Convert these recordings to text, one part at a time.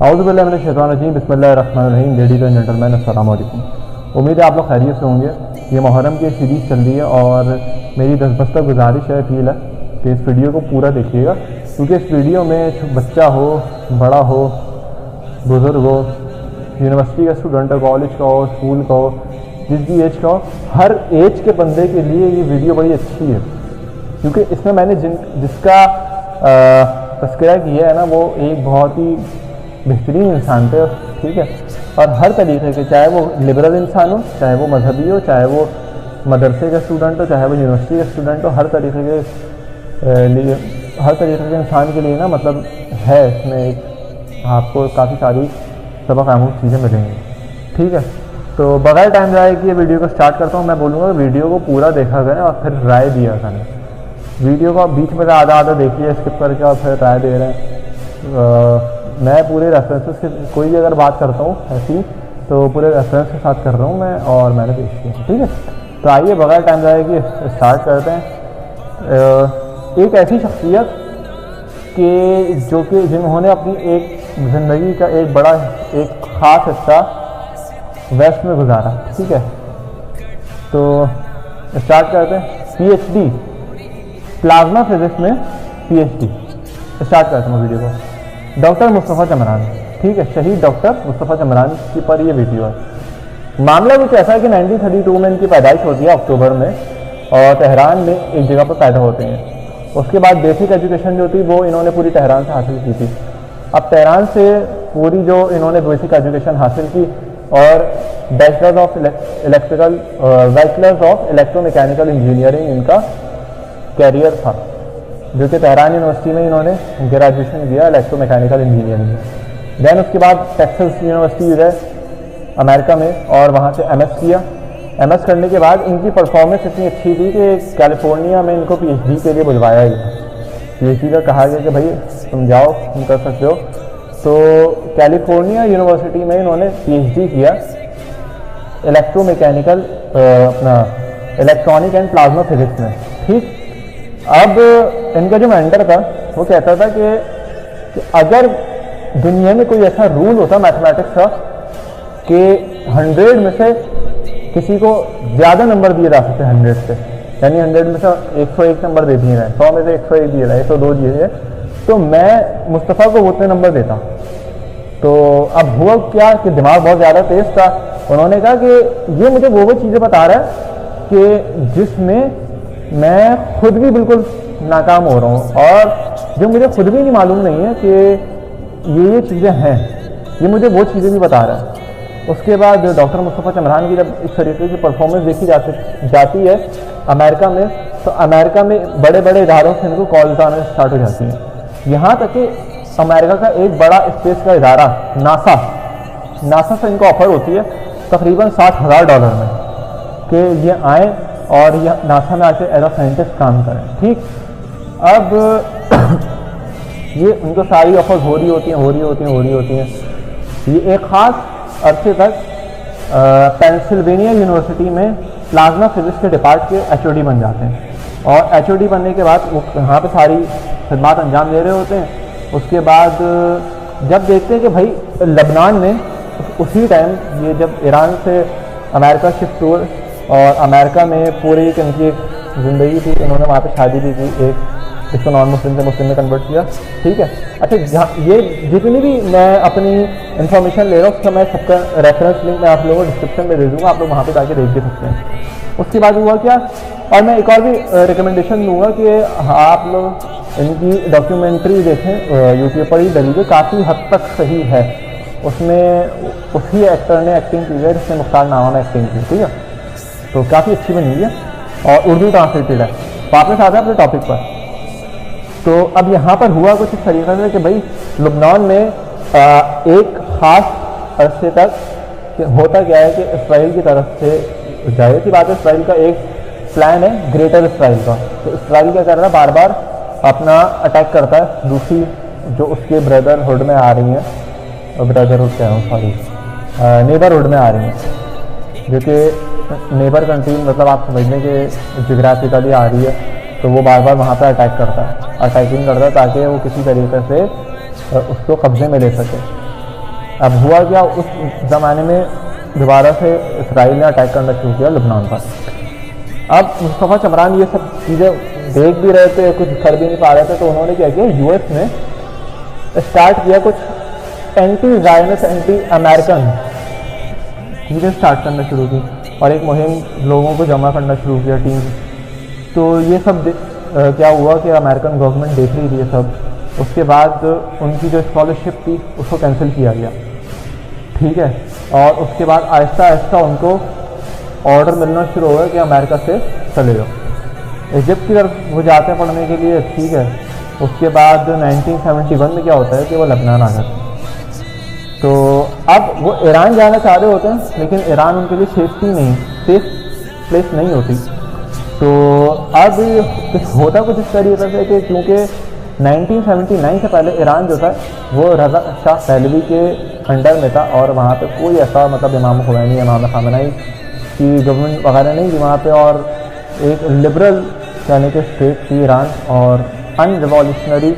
اعوذ باللہ من الشیطان الرجیم، بسم اللہ الرحمن الرحیم۔ لیڈیز اینڈ جنٹلمین، السلام علیکم۔ امید ہے آپ لوگ خیریت سے ہوں گے۔ یہ محرم کی سیریز چل رہی ہے اور میری دستبستہ گزارش ہے، اپیل ہے کہ اس ویڈیو کو پورا دیکھیے گا، کیونکہ اس ویڈیو میں بچہ ہو، بڑا ہو، بزرگ ہو، یونیورسٹی کا اسٹوڈنٹ ہو، کالج کا ہو، اسکول کا ہو، جس بھی ایج کا ہو، ہر ایج کے بندے کے لیے یہ ویڈیو بڑی اچھی ہے، کیونکہ اس میں نے جس کا تذکرہ کیا ہے نا، وہ ایک بہت ہی بہترین انسان تھے، ٹھیک ہے، اور ہر طریقے کے، چاہے وہ لبرل انسان ہو، چاہے وہ مذہبی ہو، چاہے وہ مدرسے کا اسٹوڈنٹ ہو، چاہے وہ یونیورسٹی کا اسٹوڈنٹ ہو، ہر طریقے کے انسان کے لیے نا مطلب ہے اس میں ایک آپ کو کافی ساری سبق آموز چیزیں ملیں گی، ٹھیک ہے۔ تو بغیر ٹائم ضائع کیے ویڈیو کو اسٹارٹ کرتا ہوں۔ میں بولوں گا ویڈیو کو پورا دیکھا کریں اور پھر رائے دیا کریں۔ ویڈیو کو بیچ میں آدھا دیکھیے اسکپ کر کے اور پھر رائے دے رہے ہیں۔ میں پورے ریفرنسز کے کوئی بھی اگر بات کرتا ہوں ایسی تو پورے ریفرنس کے ساتھ کر رہا ہوں میں، اور میں نے پیش کیا، ٹھیک ہے۔ تو آئیے بغیر ٹائم ضائع کیے اسٹارٹ کرتے ہیں۔ ایک ایسی شخصیت کہ جنہوں نے اپنی ایک زندگی کا ایک خاص حصہ ویسٹ میں گزارا، ٹھیک ہے۔ تو اسٹارٹ کرتے ہیں۔ P H D plasma physics میں PhD اسٹارٹ کرتے ہیں ویڈیو کو۔ ڈاکٹر مصطفیٰ چمران، ٹھیک ہے، شہید ڈاکٹر مصطفیٰ چمران کی پر یہ ویڈیو ہے۔ معاملہ کچھ ایسا ہے کہ 1932 میں ان کی پیدائش ہوتی ہے اکتوبر میں، اور تہران میں ایک جگہ پر پیدا ہوتے ہیں۔ اس کے بعد بیسک ایجوکیشن جو تھی وہ انہوں نے پوری تہران سے حاصل کی تھی۔ اب تہران سے پوری جو انہوں نے بیسک ایجوکیشن حاصل کی اور bachelors of electro mechanical engineering ان کا کیریئر تھا، جو کہ تہران یونیورسٹی میں انہوں نے گریجویشن کیا الیکٹرو میکینیکل انجینئرنگ میں۔ دین اس کے بعد ٹیکساس یونیورسٹی ہے امریکا میں، اور وہاں سے MS کیا۔ MS کرنے کے بعد ان کی پرفارمنس اتنی اچھی تھی کہ کیلیفورنیا میں ان کو PhD کے لیے بلوایا گیا۔ PhD کا کہا گیا کہ بھائی تم جاؤ، تم کر سکتے ہو۔ تو کیلیفورنیا یونیورسٹی میں انہوں نے PhD کیا electro mechanical electronic and plasma physics میں، ٹھیک۔ اب ان کا جو مینٹر تھا وہ کہتا تھا کہ اگر دنیا میں کوئی ایسا رول ہوتا میتھمیٹکس کا کہ 100 میں سے کسی کو زیادہ نمبر دیے جا سکتے ہیں 100 سے، یعنی 100 میں سے 101 نمبر دے دیے جائیں، 100 میں سے 101 دیے جائے، 102 دیے جائے، تو میں مصطفیٰ کو اتنے نمبر دیتا۔ تو اب ہوا کیا کہ دماغ بہت زیادہ تیز تھا، انہوں نے کہا کہ یہ مجھے وہ چیزیں بتا رہا ہے کہ جس میں میں خود بھی بالکل ناکام ہو رہا ہوں، اور جو مجھے خود بھی نہیں معلوم نہیں ہے کہ یہ چیزیں ہیں، یہ مجھے وہ چیزیں بھی بتا رہا ہے۔ اس کے بعد ڈاکٹر مصطفیٰ چمران کی جب اس طریقے کی پرفارمنس دیکھی جاتی ہے امریکہ میں، تو امریکہ میں بڑے بڑے اداروں سے ان کو کالز آنا اسٹارٹ ہو جاتی ہیں، یہاں تک کہ امریکہ کا ایک بڑا اسپیس کا ادارہ ناسا سے ان کو آفر ہوتی ہے تقریباً $60,000 میں کہ یہ آئیں اور یہ ناسا میں آ کے ایز اے سائنٹسٹ کام کریں، ٹھیک۔ اب یہ ان کو ساری آفرز ہو رہی ہوتی ہیں۔ یہ ایک خاص عرصے تک پینسلوینیا یونیورسٹی میں پلازما فزکس کے ڈپارٹ کے HOD بن جاتے ہیں، اور HOD بننے کے بعد وہ یہاں پہ ساری خدمات انجام دے رہے ہوتے ہیں۔ اس کے بعد جب دیکھتے ہیں کہ بھائی لبنان میں اسی ٹائم یہ جب ایران سے امریکہ شفٹ ہوئے، اور امریکہ میں پوری ان کی ایک زندگی تھی، انہوں نے وہاں پہ شادی بھی کی، ایک جس کو نان مسلم سے مسلم میں کنورٹ کیا، ٹھیک ہے۔ اچھا، یہ جتنی بھی میں اپنی انفارمیشن لے رہا ہوں اس کا میں سب کا ریفرنس لنک میں آپ لوگوں کو ڈسکرپشن میں دے دوں گا، آپ لوگ وہاں پہ جا کے دیکھ بھی سکتے ہیں۔ اس کے بعد ہوا کیا، اور میں ایک اور بھی ریکمنڈیشن دوں گا کہ آپ لوگ ان کی ڈاکیومنٹری دیکھیں YouTube پر، ہی دلیل کافی حد تک صحیح ہے، اس میں اسی ایکٹر نے ایکٹنگ کی ہے جس نے مختار نامہ میں ایکٹنگ کی، ٹھیک ہے۔ تو کافی اچھی بنی ہوئی ہے اور اردو ٹرانسلیٹڈ ہے۔ واپس آتے ہیں اپنے ٹاپک پر۔ تو اب یہاں پر ہوا کچھ اس طریقے سے کہ بھائی لبنان میں ایک خاص عرصے تک ہوتا کیا ہے کہ اسرائیل کی طرف سے ظاہر سی بات ہے اسرائیل کا ایک پلان ہے گریٹر اسرائیل کا، تو اسرائیل کیا کر رہا ہے، بار بار اپنا اٹیک کرتا ہے دوسری جو اس کے بردرہڈ میں آ رہی ہیں، بردرہڈ کیا ہے، نیبرہڈ میں آ رہی ہیں، جو کہ نیبر کنٹری مطلب آپ سمجھنے کہ جغرافیکلی آ رہی ہے، تو وہ بار بار وہاں پہ اٹیک کرتا ہے، اٹیکنگ کرتا ہے تاکہ وہ کسی طریقے سے اس کو قبضے میں لے سکے۔ اب ہوا کیا، اس زمانے میں دوبارہ سے اسرائیل نے اٹیک کرنا شروع کیا لبنان پر. اب مصطفیٰ چمران یہ سب چیزیں دیکھ بھی رہے تھے، کچھ کر بھی نہیں پا رہے تھے، تو انہوں نے کیا کیا، یو ایس نے اسٹارٹ کیا کچھ اینٹی زائنس اینٹی امریکن چیزیں اسٹارٹ کرنا شروع کی، اور ایک مہم لوگوں کو جمع کرنا شروع کیا، ٹیم. تو یہ سب کیا ہوا کہ امریکن گورنمنٹ دیکھ رہی تھی یہ سب. اس کے بعد ان کی جو اسکالرشپ تھی اس کو کینسل کیا گیا، ٹھیک ہے. اور اس کے بعد آہستہ آہستہ ان کو آرڈر ملنا شروع ہوا کہ امریکہ سے چلے جاؤ. ایجپٹ کی طرف وہ جاتے ہیں پڑھنے کے لیے، ٹھیک ہے. اس کے بعد 1971 میں کیا ہوتا ہے کہ وہ لبنان آ جاتے ہیں. تو اب وہ ایران جانا چاہ رہے ہوتے ہیں، لیکن ایران ان کے لیے سیف پلیس نہیں ہوتی. تو اب ہوتا کچھ اس طریقے سے کہ کیونکہ 1979 سے پہلے ایران جو تھا وہ رضا شاہ پہلوی کے انڈر میں تھا، اور وہاں پہ کوئی ایسا مطلب امام خمینی، امام خامنہئی کی گورنمنٹ وغیرہ نہیں تھی وہاں پہ، اور ایک لبرل یعنی کہ اسٹیٹ تھی ایران، اور ان ریولیوشنری،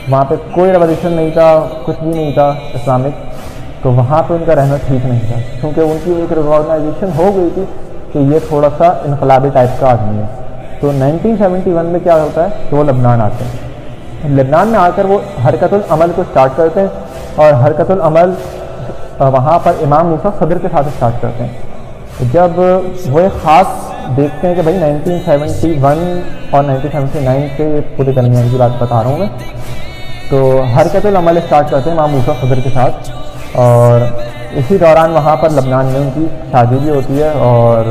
وہاں پہ کوئی ریولیوشن نہیں تھا، کچھ بھی نہیں تھا اسلامک. تو وہاں پہ ان کا رہنا ٹھیک نہیں تھا، کیونکہ ان کی ایک ریکگنائزیشن ہو گئی تھی کہ یہ تھوڑا سا انقلابی ٹائپ کا آدمی ہے. تو 1971 میں کیا ہوتا ہے کہ وہ لبنان آتے ہیں. لبنان میں آ کر وہ حرکت العمل کو اسٹارٹ کرتے ہیں، اور حرکت العمل وہاں پر امام موسیٰ صدر کے ساتھ اسٹارٹ کرتے ہیں. جب وہ ایک خاص دیکھتے ہیں کہ بھائی 1971 اور 1979 سے پورے درمیان کی بات بتا رہا ہوں میں، تو حرکت العمل اسٹارٹ کرتے ہیں امام موسیٰ صدر کے ساتھ. اور اسی دوران وہاں پر لبنان میں ان کی شادی بھی ہوتی ہے، اور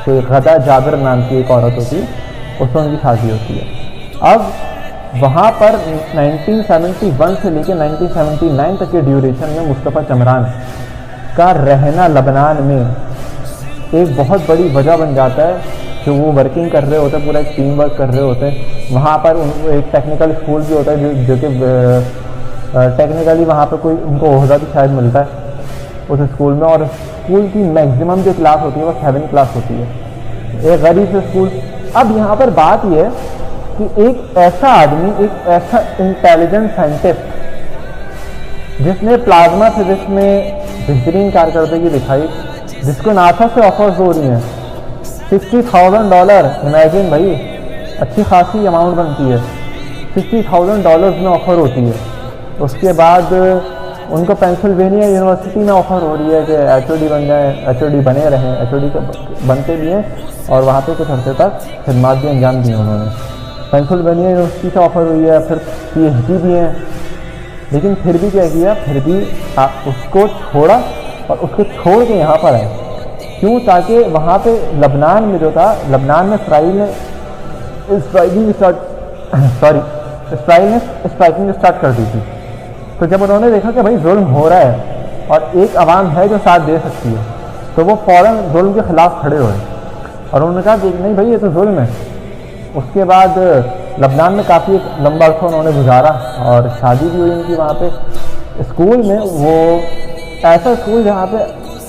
کوئی غدا جابر نام کی ایک عورت ہوتی ہے، اس سے ان کی شادی ہوتی ہے. اب وہاں پر 1971 سے لے کے 1979 تک کے ڈیوریشن میں مصطفیٰ چمران کا رہنا لبنان میں ایک بہت بڑی وجہ بن جاتا ہے کہ وہ ورکنگ کر رہے ہوتے ہیں، پورا ایک ٹیم ورک کر رہے ہوتے ہیں. وہاں پر ایک ٹیکنیکل اسکول بھی ہوتا ہے جو کہ ٹیکنیکلی وہاں پہ کوئی ان کو عہدہ بھی شاید ملتا ہے اس اسکول میں، اور اسکول کی میکزیمم جو کلاس ہوتی ہے وہ 7 کلاس ہوتی ہے، ایک غریب سے اسکول. اب یہاں پر بات یہ ہے کہ ایک ایسا آدمی، ایک ایسا انٹیلیجنٹ سائنٹسٹ جس نے پلازما فزکس میں بہترین کارکردگی دکھائی، جس کو ناسا سے آفرز ہو رہی ہیں $60,000. امیجن بھائی، اچھی خاصی اماؤنٹ بنتی ہے، $60,000 میں آفر ہوتی ہے. اس کے بعد ان کو پینسلوینیا یونیورسٹی میں آفر ہو رہی ہے کہ HOD بن جائیں، HOD بنے رہیں، HOD بنتے بھی ہیں، اور وہاں پہ کچھ عرصے تک خدمات بھی انجام دی انہوں نے. پینسلوینیا یونیورسٹی سے آفر ہوئی ہے، پھر PhD بھی ہیں. لیکن پھر بھی کیا کیا، پھر بھی اس کو چھوڑا، اور اس کو چھوڑ کے یہاں پر آئے. کیوں؟ تاکہ وہاں پہ لبنان میں جو تھا، لبنان میں اسرائیل نے اسٹرائکنگ اسٹارٹ کر دی تھی. تو جب انہوں نے دیکھا کہ بھائی ظلم ہو رہا ہے اور ایک عوام ہے جو ساتھ دے سکتی ہے، تو وہ فوراً ظلم کے خلاف کھڑے ہوئے، اور انہوں نے کہا کہ نہیں بھائی یہ تو ظلم ہے. اس کے بعد لبنان میں کافی ایک لمبا عرصہ انہوں نے گزارا، اور شادی بھی ہوئی ان کی وہاں پہ. اسکول میں وہ ایسا اسکول جہاں پہ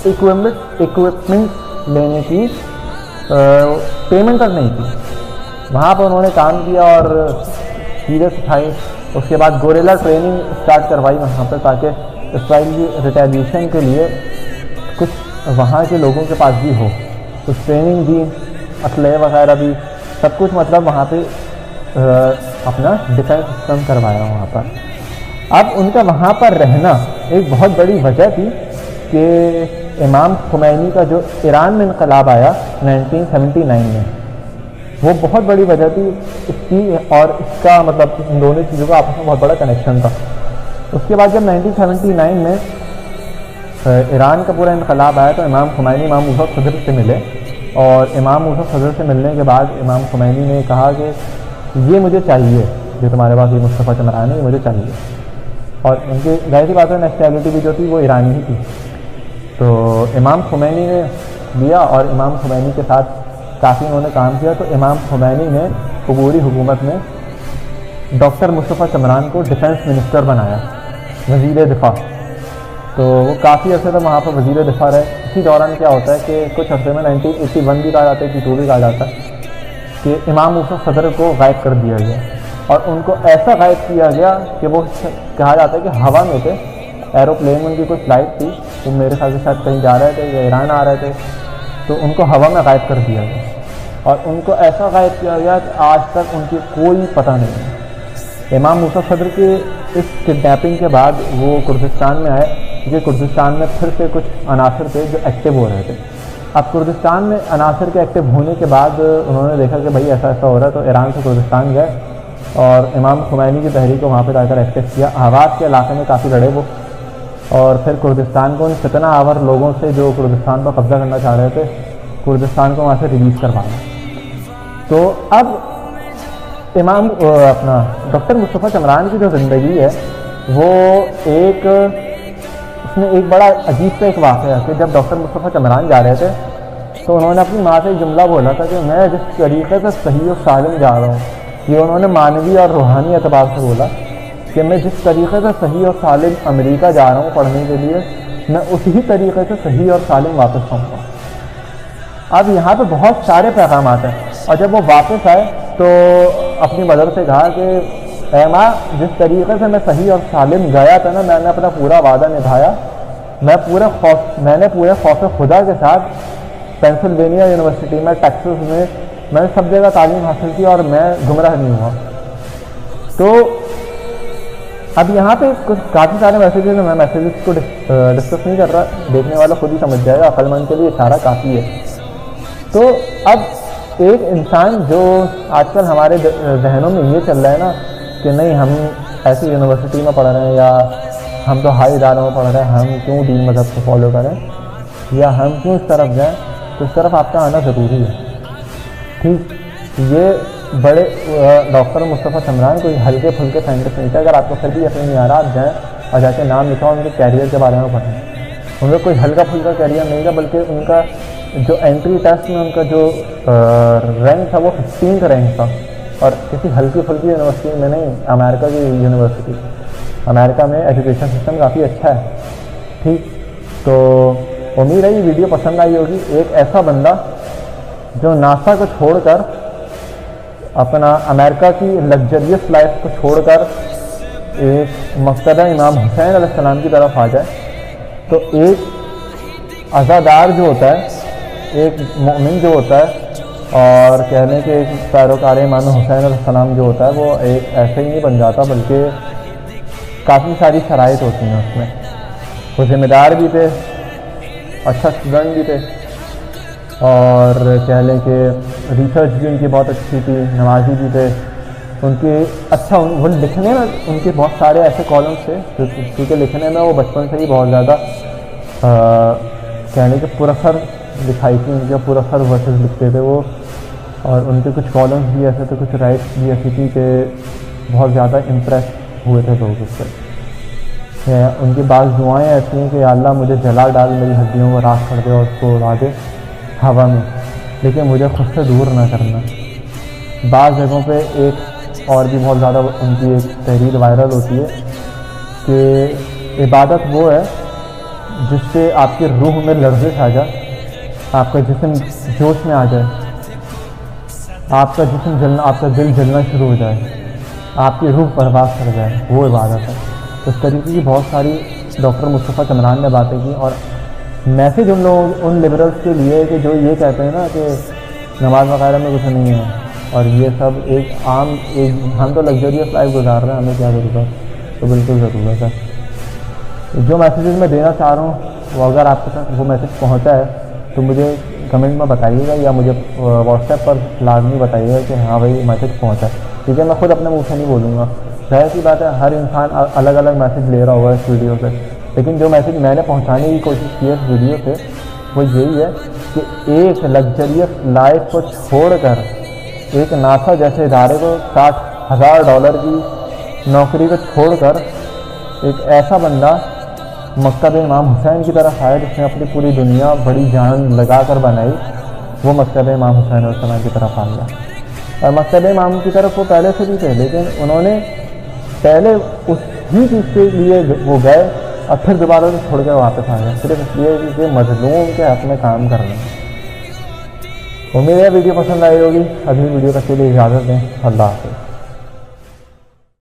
اکوپمنٹ لینے کی پیمنٹ تک نہیں تھی، وہاں پہ انہوں نے کام کیا اور چیزیں سکھائی. اس کے بعد گوریلا ٹریننگ اسٹارٹ کروائی وہاں پہ، تاکہ اسرائیل کی ریٹیلیشن کے لیے کچھ وہاں کے لوگوں کے پاس بھی ہو. کچھ ٹریننگ دی، اسلحے وغیرہ بھی، سب کچھ مطلب وہاں پہ اپنا ڈیفینس سسٹم کروایا وہاں پر. اب ان کا وہاں پر رہنا ایک بہت بڑی وجہ تھی کہ امام خمینی کا جو ایران میں انقلاب آیا 1979 میں، وہ بہت بڑی وجہ تھی اس کی، اور اس کا مطلب ان دونوں چیزوں کا آپس میں بہت بڑا کنیکشن تھا. اس کے بعد جب 1979 میں ایران کا پورا انقلاب آیا تو امام خمینی امام موسیٰ صدر سے ملے، اور امام موسیٰ صدر سے ملنے کے بعد امام خمینی نے کہا کہ یہ مجھے چاہیے، جو تمہارے پاس یہ مصطفیٰ چمران ہے یہ مجھے چاہیے. اور ان کی ظاہر سی بات ہے نیشنلٹی بھی جو تھی وہ ایرانی ہی تھی. تو امام خمینی نے لیا، اور امام خمینی کے ساتھ کافی انہوں نے کام کیا. تو امام خمینی نے عبوری حکومت میں ڈاکٹر مصطفیٰ چمران کو ڈیفینس منسٹر بنایا، وزیر دفاع. تو وہ کافی عرصے تک وہاں پر وزیر دفاع رہے. اسی دوران کیا ہوتا ہے کہ کچھ عرصے میں 1981 بھی کہا جاتا ہے، 82 بھی کہا جاتا ہے کہ امام موسیٰ صدر کو غائب کر دیا گیا، اور ان کو ایسا غائب کیا گیا کہ وہ کہا جاتا ہے کہ ہوا میں تھے. ایروپلین میں ان کی کوئی فلائٹ تھی، تو میرے خیال سے شاید کہیں جا رہے تھے یا ایران آ رہے تھے، تو ان کو ہوا میں غائب کر دیا گیا اور ان کو ایسا غائب کیا گیا کہ آج تک ان کی کوئی پتہ نہیں ہے۔ امام موسیٰ صدر کے اس کڈنیپنگ کے بعد وہ کردستان میں آئے، کیونکہ کردستان میں پھر سے کچھ عناصر تھے جو ایکٹیو ہو رہے تھے۔ اب کردستان میں عناصر کے ایکٹیو ہونے کے بعد انہوں نے دیکھا کہ بھائی ایسا ایسا ہو رہا ہے، تو ایران سے کردستان گئے اور امام خمینی کی تحریک کو وہاں پہ جا کر ایکٹیو کیا۔ آواز کے علاقے میں کافی لڑے وہ، اور پھر کردستان کو ان فتنہ آور لوگوں سے جو کردستان پر قبضہ کرنا چاہ رہے تھے، کردستان کو وہاں سے ریلیز کروانا۔ تو اب امام اپنا ڈاکٹر مصطفیٰ چمران کی جو زندگی ہے وہ اس میں ایک بڑا عجیب سا ایک واقعہ ہے کہ جب ڈاکٹر مصطفیٰ چمران جا رہے تھے تو انہوں نے اپنی ماں سے ایک جملہ بولا تھا کہ میں جس طریقے سے صحیح و سالم جا رہا ہوں، یہ انہوں نے معنوی اور روحانی اعتبار سے بولا کہ میں جس طریقے سے صحیح اور سالم امریکہ جا رہا ہوں پڑھنے کے لیے، میں اسی طریقے سے صحیح اور سالم واپس آؤں گا۔ اب یہاں پہ بہت سارے پیغامات ہیں، اور جب وہ واپس آئے تو اپنی مدر سے کہا کہ اے ماں، جس طریقے سے میں صحیح اور سالم گیا تھا نا، میں نے اپنا پورا وعدہ نبھایا، میں نے پورے خوف خدا کے ساتھ پینسلوینیا یونیورسٹی میں، ٹیکسس میں نے سب جگہ تعلیم حاصل کی اور میں گمراہ نہیں ہوا۔ تو اب یہاں پہ کچھ کافی سارے میسیجز ہیں، میں میسیجز کو ڈسکس نہیں کر رہا، دیکھنے والا خود ہی سمجھ جائے گا، عقل مند کے لیے اشارہ کافی ہے۔ تو اب ایک انسان جو آج کل ہمارے ذہنوں میں یہ چل رہا ہے نا کہ نہیں ہم ایسی یونیورسٹی میں پڑھ رہے ہیں یا ہم تو ہائی اداروں میں پڑھ رہے ہیں، ہم کیوں دین مذہب کو فالو کریں یا ہم کیوں اس طرف جائیں، تو اس طرف آپ کا آنا ضروری ہے۔ ٹھیک، یہ بڑے ڈاکٹر مصطفیٰ چمران کوئی ہلکے پھلکے سائنٹسٹ نہیں تھے۔ اگر آپ کو پھر بھی یقین نہیں آ رہا، آپ جائیں اور جا کے نام لکھا ان کے کیریئر کے بارے میں پڑھیں۔ ان کا کوئی ہلکا پھلکا کیریئر نہیں تھا، بلکہ ان کا جو انٹری ٹیسٹ میں ان کا جو رینک تھا وہ 15 رینک تھا، اور کسی ہلکی پھلکی یونیورسٹی میں نہیں، امریکہ کی یونیورسٹی۔ امریکہ میں ایجوکیشن سسٹم کافی اچھا ہے۔ ٹھیک، تو امید ہے یہ ویڈیو پسند آئی ہوگی۔ ایک ایسا بندہ جو ناسا کو چھوڑ کر، اپنا امریکہ کی لگژریس لائف کو چھوڑ کر ایک مقتدہ امام حسین علیہ السلام کی طرف آ جائے، تو ایک عزادار جو ہوتا ہے، ایک مومن جو ہوتا ہے، اور کہنے کے ایک پیروکار امام حسین علیہ السلام جو ہوتا ہے، وہ ایک ایسے ہی نہیں بن جاتا، بلکہ کافی ساری شرائط ہوتی ہیں اس میں۔ وہ ذمہ دار بھی تھے، اچھا اسٹوڈنٹ بھی تھے، اور کہہ لیں کہ ریسرچ بھی ان کی بہت اچھی تھی، نمازی بھی تھے۔ ان کی اچھا وہ لکھنے میں ان کے بہت سارے ایسے کالمس تھے کیونکہ لکھنے میں وہ بچپن سے ہی بہت زیادہ کہنے کے پراثر لکھائی تھی، ان کے پراثر ورسز لکھتے تھے وہ، اور ان کے کچھ کالمس بھی ایسے تھے، کچھ رائٹس بھی ایسی تھی کہ بہت زیادہ امپریس ہوئے تھے لوگ اس سے۔ ان کی بعض دعائیں ایسی ہیں کہ یا اللہ مجھے جلا ڈال، میری ہڈیوں کو راکھ کر دے اور اس کو اڑا دے ہوا میں، لیکن مجھے خود سے دور نہ کرنا۔ بعض جگہوں پہ ایک اور بھی بہت زیادہ ان کی ایک تحریر وائرل ہوتی ہے کہ عبادت وہ ہے جس سے آپ کی روح میں لرزش آ جائے، آپ کا جسم جوش میں آ جائے، آپ کا جسم جلنا، آپ کا دل جلنا شروع ہو جائے، آپ کی روح پرواز کر جائے، وہ عبادت ہے۔ اس طریقے کی بہت ساری ڈاکٹر مصطفیٰ چمران نے باتیں کی، اور میسیج ان لبرلس کے لیے کہ جو یہ کہتے ہیں نا کہ نماز وغیرہ میں کچھ نہیں ہے، اور یہ سب ایک عام ہم تو لگژریس لائف گزار رہے ہیں، ہمیں کیا ضرورت؟ تو بالکل ضرورت ہے۔ جو میسیجز میں دینا چاہ رہا ہوں وہ اگر آپ کے تک وہ میسیج پہنچا ہے تو مجھے کمنٹ میں بتائیے گا، یا مجھے واٹس ایپ پر لازمی بتائیے گا کہ ہاں بھائی میسیج پہنچا ہے، ٹھیک ہے؟ میں خود اپنے منہ سے نہیں بولوں گا، ظاہر سی بات ہے ہر انسان الگ الگ میسیج لے رہا ہوگا اس ویڈیو سے، لیکن جو میسیج میں نے پہنچانے کی کوشش کی ہے اس ویڈیو سے وہ یہی ہے کہ ایک لگژریس لائف کو چھوڑ کر، ایک ناسا جیسے ادارے کو $60,000 کی نوکری کو چھوڑ کر ایک ایسا بندہ مکتب امام حسین کی طرف آیا جس نے اپنی پوری دنیا بڑی جان لگا کر بنائی، وہ مکتب امام حسین علیہ السلام کی طرف آ گیا۔ اور مکتب امام کی طرف وہ پہلے سے بھی تھے، لیکن انہوں نے پہلے اس ہی چیز کے لیے وہ گئے اور پھر دوبارہ سے چھوڑ کے واپس آ گئے، صرف اس لیے کہ مظلوم کے حق میں کام کر رہے ہیں۔ امید ہے ویڈیو پسند آئی ہوگی، اگلی ویڈیو تک کے لیے اجازت دیں، اللہ حافظ۔